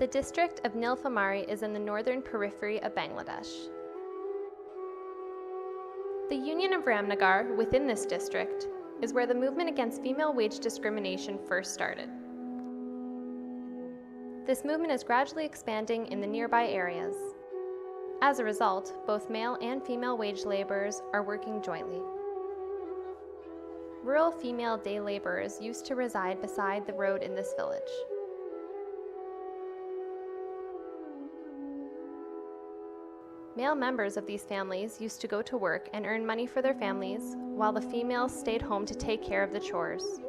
The district of Nilphamari is in the northern periphery of Bangladesh. The Union of Ramnagar, within this district, is where the movement against female wage discrimination first started. This movement is gradually expanding in the nearby areas. As a result, both male and female wage laborers are working jointly. Rural female day laborers used to reside beside the road in this village. Male members of these families used to go to work and earn money for their families, while the females stayed home to take care of the chores.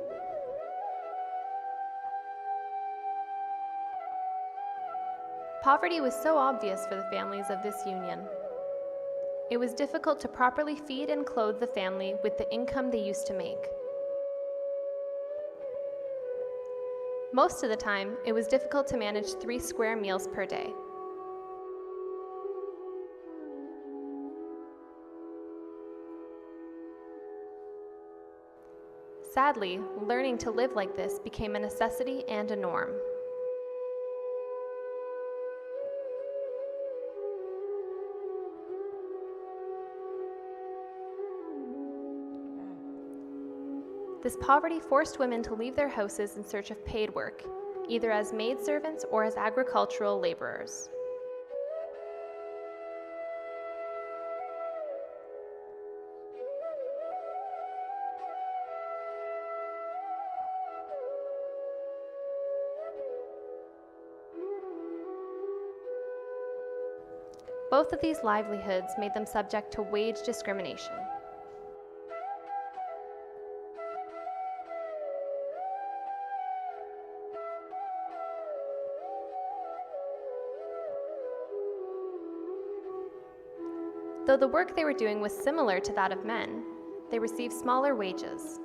Poverty was so obvious for the families of this union. It was difficult to properly feed and clothe the family with the income they used to make. Most of the time, it was difficult to manage 3 square meals per day. Sadly, learning to live like this became a necessity and a norm. This poverty forced women to leave their houses in search of paid work, either as maidservants or as agricultural laborers. Both of these livelihoods made them subject to wage discrimination. Though the work they were doing was similar to that of men, they received smaller wages.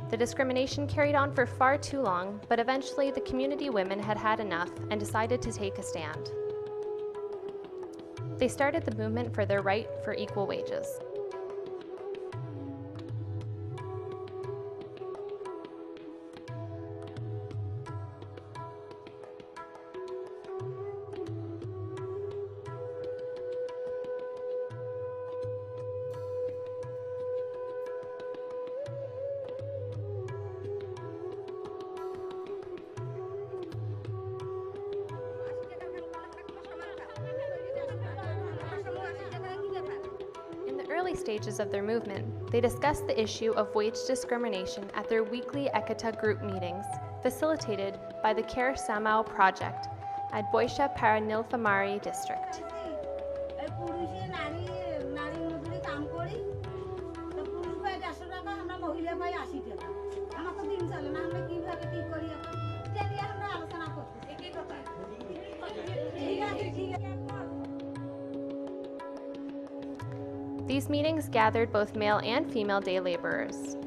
The discrimination carried on for far too long, but eventually the community women had had enough and decided to take a stand. They started the movement for their right for equal wages. Early stages of their movement, they discussed the issue of wage discrimination at their weekly Ekata group meetings, facilitated by the Care Sammow project at Boisha Para Nilphamari district. These meetings gathered both male and female day laborers.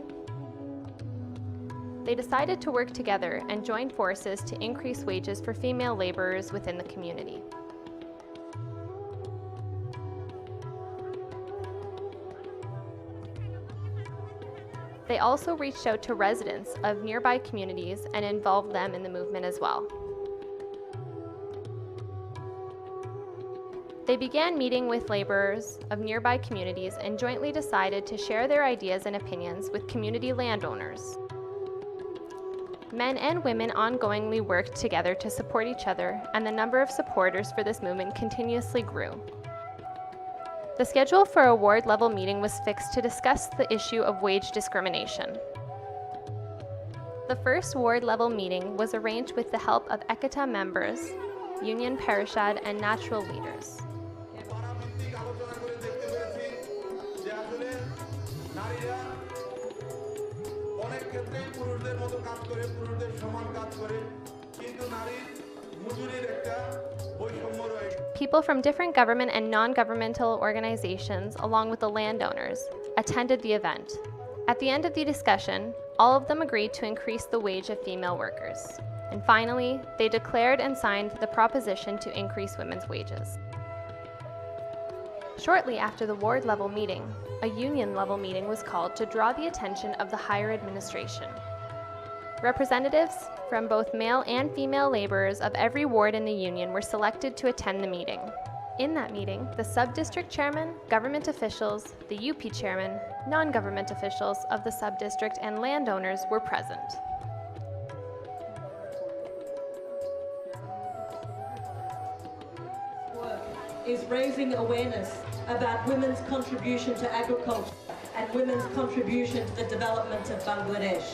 They decided to work together and join forces to increase wages for female laborers within the community. They also reached out to residents of nearby communities and involved them in the movement as well. They began meeting with laborers of nearby communities and jointly decided to share their ideas and opinions with community landowners. Men and women ongoingly worked together to support each other, and the number of supporters for this movement continuously grew. The schedule for a ward-level meeting was fixed to discuss the issue of wage discrimination. The first ward-level meeting was arranged with the help of Ekata members, Union Parishad, and natural leaders. People from different government and non-governmental organizations, along with the landowners, attended the event. At the end of the discussion, all of them agreed to increase the wage of female workers. And finally, they declared and signed the proposition to increase women's wages. Shortly after the ward-level meeting, a union-level meeting was called to draw the attention of the higher administration. Representatives from both male and female laborers of every ward in the union were selected to attend the meeting. In that meeting, the sub-district chairman, government officials, the UP chairman, non-government officials of the sub-district, and landowners were present. Is raising awareness about women's contribution to agriculture and women's contribution to the development of Bangladesh.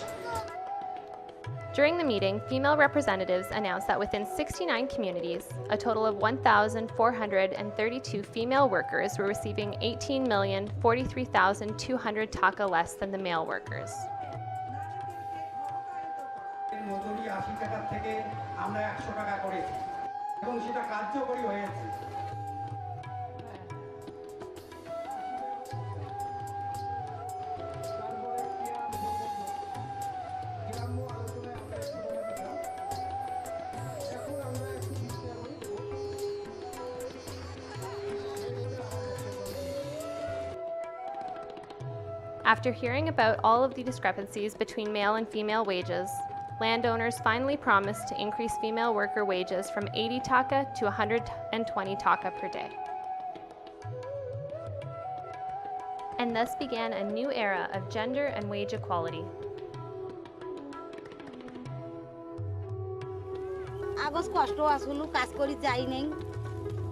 During the meeting, female representatives announced that within 69 communities, a total of 1,432 female workers were receiving 18,043,200 taka less than the male workers. After hearing about all of the discrepancies between male and female wages, landowners finally promised to increase female worker wages from 80 taka to 120 taka per day. And thus began a new era of gender and wage equality. আগস কষ্ট আসলো কাজ করি যাই নাই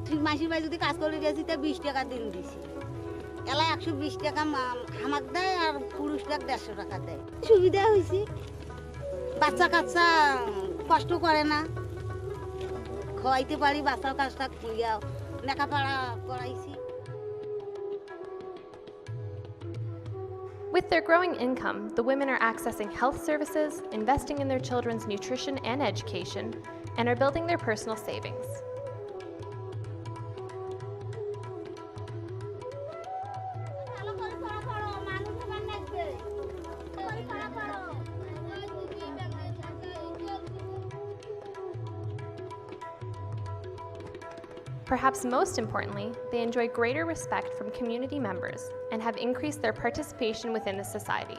ঠিক মাসির ভাই যদি কাজ করে দিয়েছি তা 20 টাকা দিন দিছি এলা 120 টাকা হামাক দেয় আর পুরুষদের 150 টাকা দেয় সুবিধা হইছে বাচ্চা কাচ্চা কষ্ট করে না খাওয়াইতে পারি বাচ্চার কাজটা কইয়া লেখাপড়া করাইছি With their growing income, the women are accessing health services, investing in their children's nutrition and education, and are building their personal savings. Perhaps most importantly, they enjoy greater respect from community members and have increased their participation within the society.